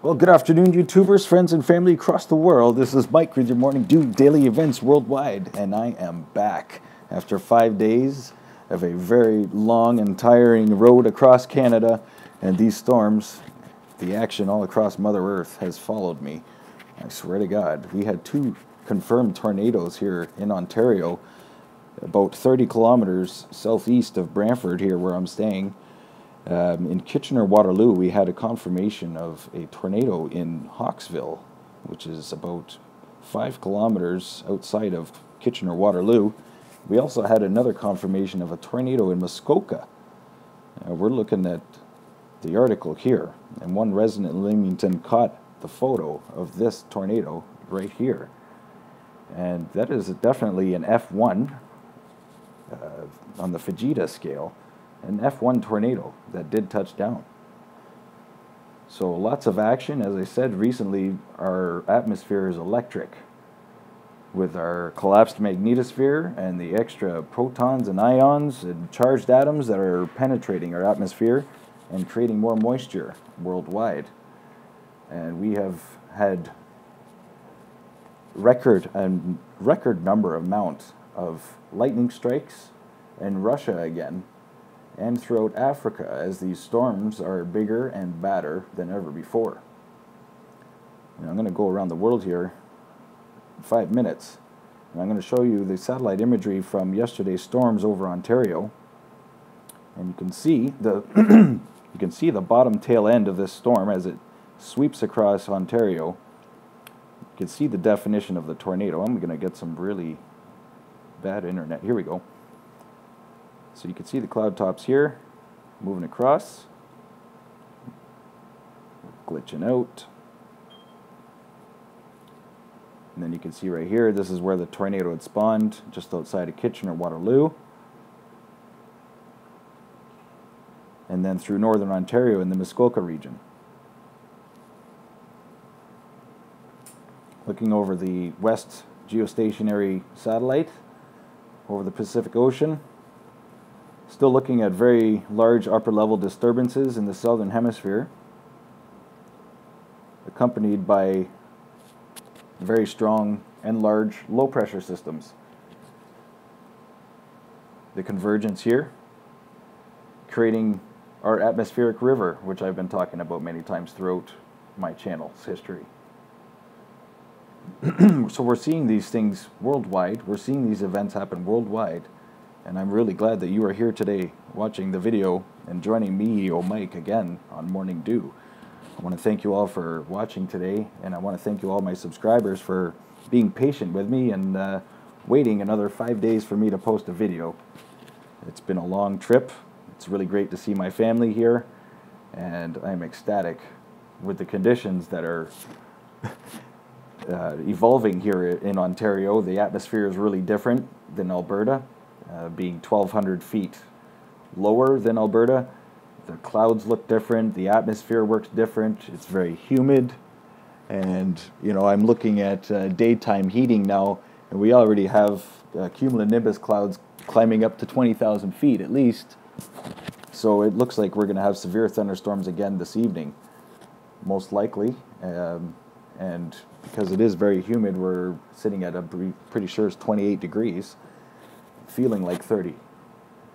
Well, good afternoon, YouTubers, friends, and family across the world. This is Mike with your Morning Dew daily events worldwide, and I am back after 5 days of a very long and tiring road across Canada, and these storms, the action all across Mother Earth has followed me. I swear to God, we had 2 confirmed tornadoes here in Ontario, about 30 kilometers southeast of Brantford here where I'm staying. In Kitchener-Waterloo, we had a confirmation of a tornado in Hawkesville, which is about 5 kilometers outside of Kitchener-Waterloo. We also had another confirmation of a tornado in Muskoka. We're looking at the article here, and one resident in Leamington caught the photo of this tornado right here. And that is definitely an F1 on the Fujita scale. An F1 tornado that did touch down. So lots of action. As I said recently, our atmosphere is electric with our collapsed magnetosphere and the extra protons and ions and charged atoms that are penetrating our atmosphere and creating more moisture worldwide. And we have had record number amount of lightning strikes in Russia again, and throughout Africa, as these storms are bigger and badder than ever before. And I'm going to go around the world here in 5 minutes, and I'm going to show you the satellite imagery from yesterday's storms over Ontario. And you can see the bottom tail end of this storm as it sweeps across Ontario. You can see the definition of the tornado. I'm going to get some really bad internet. Here we go. So you can see the cloud tops here, moving across, glitching out. And then you can see right here, this is where the tornado had spawned, just outside of Kitchener-Waterloo. And then through northern Ontario in the Muskoka region. Looking over the west geostationary satellite, over the Pacific Ocean. Still looking at very large upper level disturbances in the southern hemisphere, accompanied by very strong and large low pressure systems. The convergence here, creating our atmospheric river, which I've been talking about many times throughout my channel's history. So we're seeing these things worldwide, we're seeing these events happen worldwide. And I'm really glad that you are here today watching the video and joining me, Mike, again on Morning Dew. I want to thank you all for watching today, and I want to thank you all my subscribers for being patient with me and waiting another 5 days for me to post a video. It's been a long trip. It's really great to see my family here, and I'm ecstatic with the conditions that are evolving here in Ontario. The atmosphere is really different than Alberta. Being 1,200 feet lower than Alberta, the clouds look different, the atmosphere works different, it's very humid, and I'm looking at daytime heating now, and we already have cumulonimbus clouds climbing up to 20,000 feet at least, so it looks like we're going to have severe thunderstorms again this evening, most likely, and because it is very humid, we're sitting at pretty sure it's 28 degrees. Feeling like 30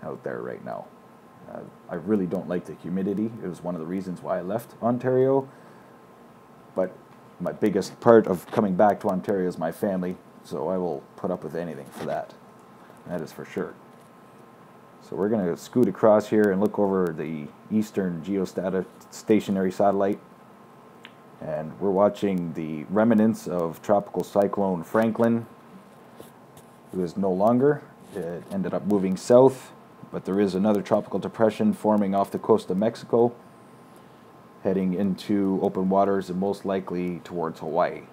out there right now. I really don't like the humidity. It was one of the reasons why I left Ontario. But my biggest part of coming back to Ontario is my family, so I will put up with anything for that. That is for sure. So we're going to scoot across here and look over the eastern geostationary satellite. And we're watching the remnants of Tropical Cyclone Franklin, who is no longer. It ended up moving south, but there is another tropical depression forming off the coast of Mexico, heading into open waters and most likely towards Hawaii.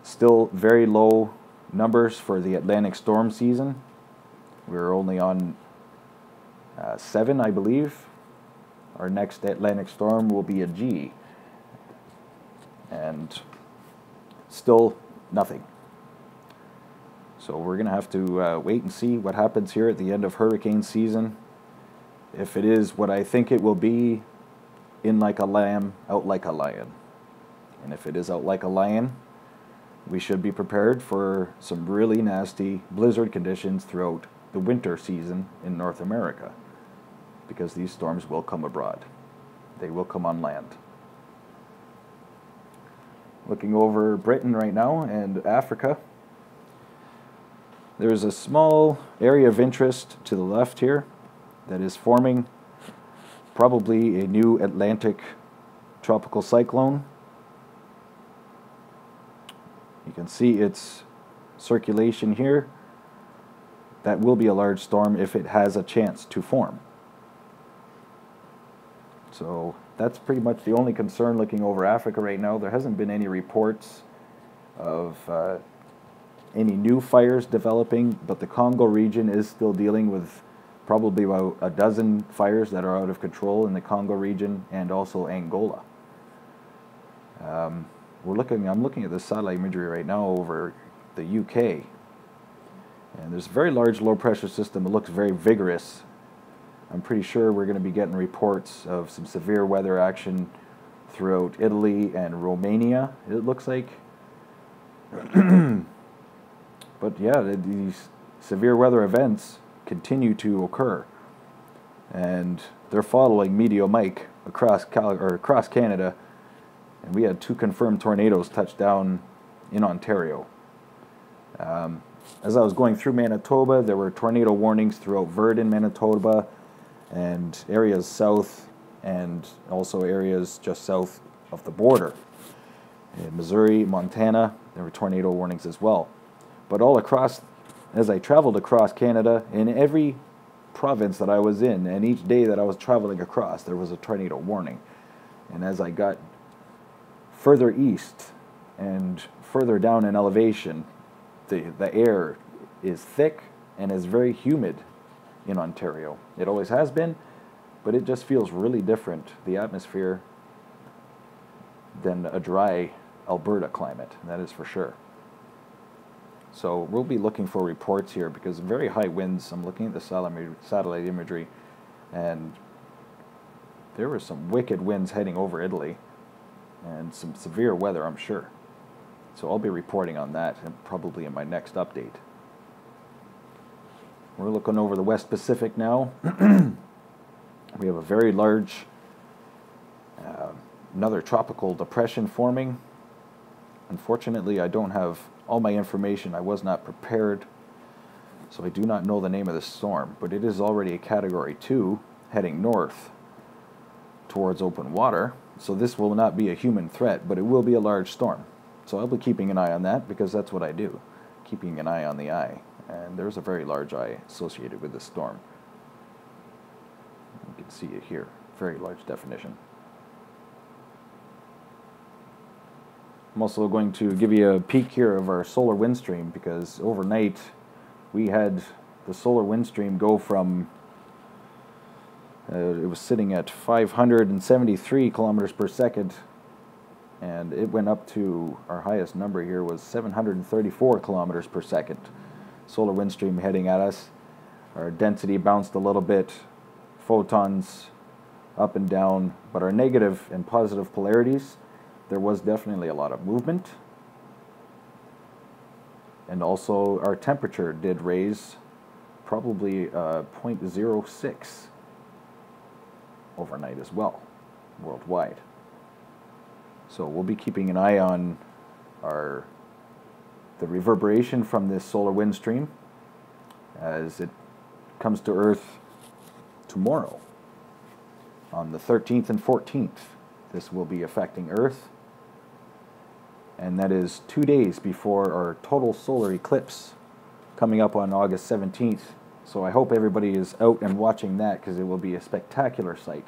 Still very low numbers for the Atlantic storm season. We're only on 7, I believe. Our next Atlantic storm will be a G. And still nothing. So we're going to have to wait and see what happens here at the end of hurricane season. If it is what I think it will be, in like a lamb, out like a lion. And if it is out like a lion, we should be prepared for some really nasty blizzard conditions throughout the winter season in North America, because these storms will come abroad. They will come on land. Looking over Britain right now and Africa, there's a small area of interest to the left here that is forming probably a new Atlantic tropical cyclone. You can see its circulation here. That will be a large storm if it has a chance to form. So that's pretty much the only concern looking over Africa right now. There hasn't been any reports of any new fires developing, but the Congo region is still dealing with probably about a dozen fires that are out of control in the Congo region, and also Angola. I'm looking at the satellite imagery right now over the UK, and there's a very large low pressure system. It looks very vigorous. I'm pretty sure we're going to be getting reports of some severe weather action throughout Italy and Romania, it looks like. But yeah, these severe weather events continue to occur, and they're following Meteo Mike across Canada, and we had 2 confirmed tornadoes touch down in Ontario. As I was going through Manitoba, there were tornado warnings throughout Virden, Manitoba, and areas south, and also areas just south of the border. In Missouri, Montana, there were tornado warnings as well. But all across, as I traveled across Canada, in every province that I was in, and each day that I was traveling across, there was a tornado warning. And as I got further east and further down in elevation, the air is thick and is very humid in Ontario. It always has been, but it just feels really different, the atmosphere, than a dry Alberta climate, that is for sure. So we'll be looking for reports here, because very high winds. I'm looking at the satellite imagery, and there were some wicked winds heading over Italy, and some severe weather, I'm sure. So I'll be reporting on that, and probably in my next update. We're looking over the West Pacific now. We have a very large, another tropical depression forming. Unfortunately, I don't have all my information. I was not prepared, so I do not know the name of the storm, but it is already a Category 2 heading north towards open water. So this will not be a human threat, but it will be a large storm. So I'll be keeping an eye on that, because that's what I do, keeping an eye on the eye. And there's a very large eye associated with this storm. You can see it here, very large definition. I'm also going to give you a peek here of our solar wind stream, because overnight we had the solar wind stream go from, it was sitting at 573 kilometers per second, and it went up to, our highest number here was 734 kilometers per second. Solar wind stream heading at us. Our density bounced a little bit, photons up and down, but our negative and positive polarities, there was definitely a lot of movement. And also our temperature did raise probably 0.06 overnight as well, worldwide. So we'll be keeping an eye on the reverberation from this solar wind stream as it comes to Earth tomorrow on the 13th and 14th. This will be affecting Earth, and that is 2 days before our total solar eclipse coming up on August 17th. So I hope everybody is out and watching that, because it will be a spectacular sight.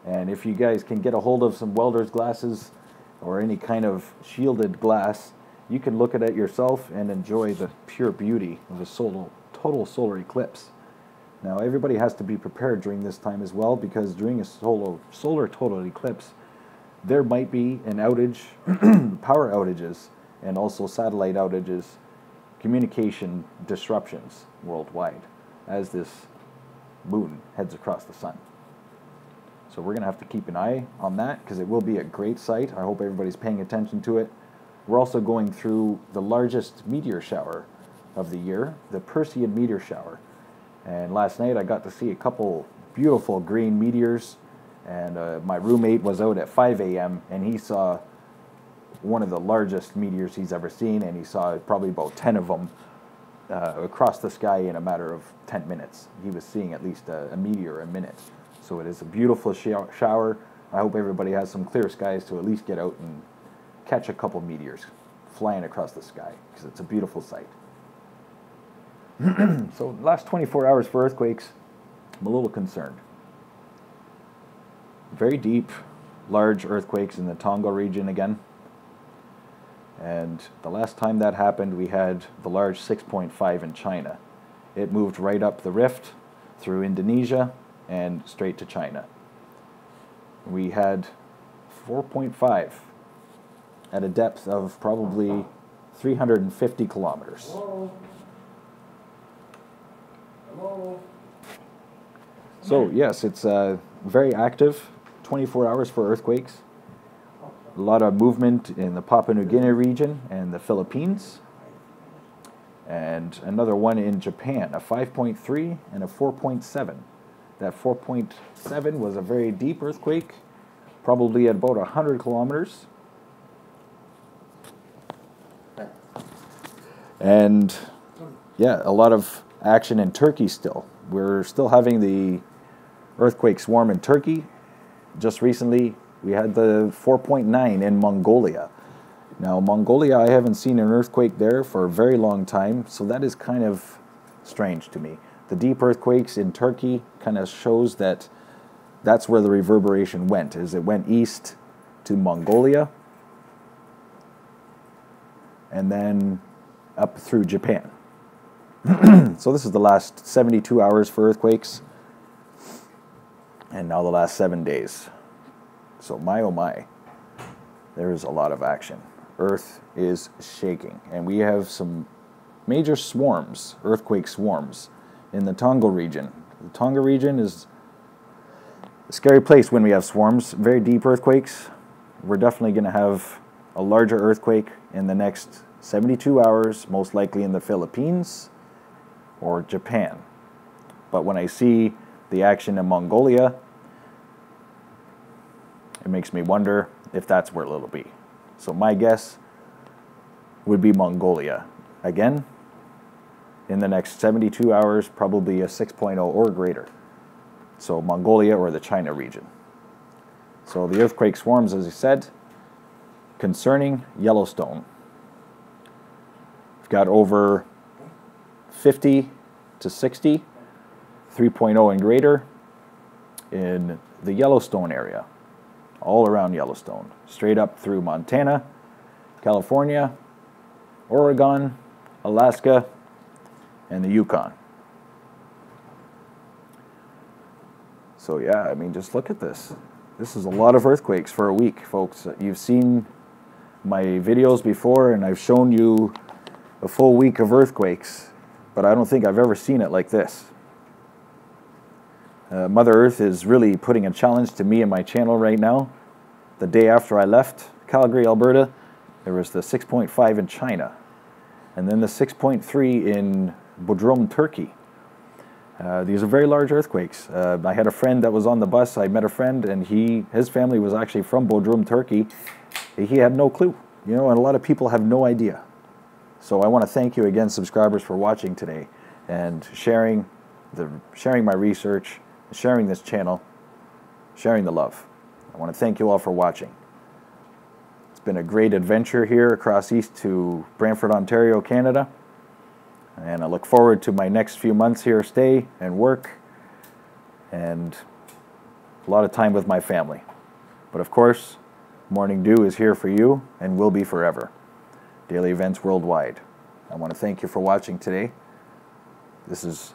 And if you guys can get a hold of some welder's glasses or any kind of shielded glass, you can look at it yourself and enjoy the pure beauty of a total solar eclipse. Now everybody has to be prepared during this time as well, because during a solar total eclipse, there might be an outage, power outages, and also satellite outages, communication disruptions worldwide as this moon heads across the sun. So we're going to have to keep an eye on that because it will be a great sight. I hope everybody's paying attention to it. We're also going through the largest meteor shower of the year, the Perseid meteor shower. And last night I got to see a couple beautiful green meteors, and my roommate was out at 5 a.m. and he saw one of the largest meteors he's ever seen, and he saw probably about 10 of them across the sky in a matter of 10 minutes. He was seeing at least a meteor a minute. So it is a beautiful shower. I hope everybody has some clear skies to at least get out and catch a couple meteors flying across the sky, because it's a beautiful sight. So the last 24 hours for earthquakes, I'm a little concerned. Very deep, large earthquakes in the Tonga region again. And the last time that happened, we had the large 6.5 in China. It moved right up the rift through Indonesia and straight to China. We had 4.5 at a depth of probably 350 kilometers. So yes, it's very active, 24 hours for earthquakes. A lot of movement in the Papua New Guinea region and the Philippines. And another one in Japan, a 5.3 and a 4.7. That 4.7 was a very deep earthquake, probably at about 100 kilometers. And yeah, a lot of action in Turkey still. We're still having the earthquake swarm in Turkey. Just recently, we had the 4.9 in Mongolia. Now, Mongolia, I haven't seen an earthquake there for a very long time, so that is kind of strange to me. The deep earthquakes in Turkey kind of shows that that's where the reverberation went, is it went east to Mongolia and then up through Japan. So this is the last 72 hours for earthquakes, and now the last 7 days. So my oh my, there is a lot of action. Earth is shaking, and we have some major swarms, earthquake swarms, in the Tonga region. The Tonga region is a scary place when we have swarms, very deep earthquakes. We're definitely going to have a larger earthquake in the next 72 hours, most likely in the Philippines or Japan. But when I see the action in Mongolia, it makes me wonder if that's where it'll be. So my guess would be Mongolia. Again, in the next 72 hours, probably a 6.0 or greater. So Mongolia or the China region. So the earthquake swarms, as I said, concerning Yellowstone. We've got over 50 to 60, 3.0 and greater in the Yellowstone area, all around Yellowstone, straight up through Montana, California, Oregon, Alaska, and the Yukon. So yeah, I mean, just look at this. This is a lot of earthquakes for a week, folks. You've seen my videos before, and I've shown you a full week of earthquakes, but I don't think I've ever seen it like this. Mother Earth is really putting a challenge to me and my channel right now. The day after I left Calgary, Alberta, there was the 6.5 in China, and then the 6.3 in Bodrum, Turkey. These are very large earthquakes. I had a friend that was on the bus. I met a friend, and his family was actually from Bodrum, Turkey. He had no clue, you know, and a lot of people have no idea. So I want to thank you again, subscribers, for watching today and sharing my research, sharing this channel, sharing the love. I want to thank you all for watching. It's been a great adventure here across east to Brantford, Ontario, Canada. And I look forward to my next few months here, stay and work, and a lot of time with my family. But of course, Morning Dew is here for you and will be forever. Daily Events Worldwide. I want to thank you for watching today. This is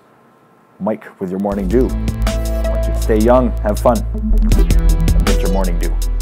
Mike with your Morning Dew. I want you to stay young, have fun, and get your Morning Dew.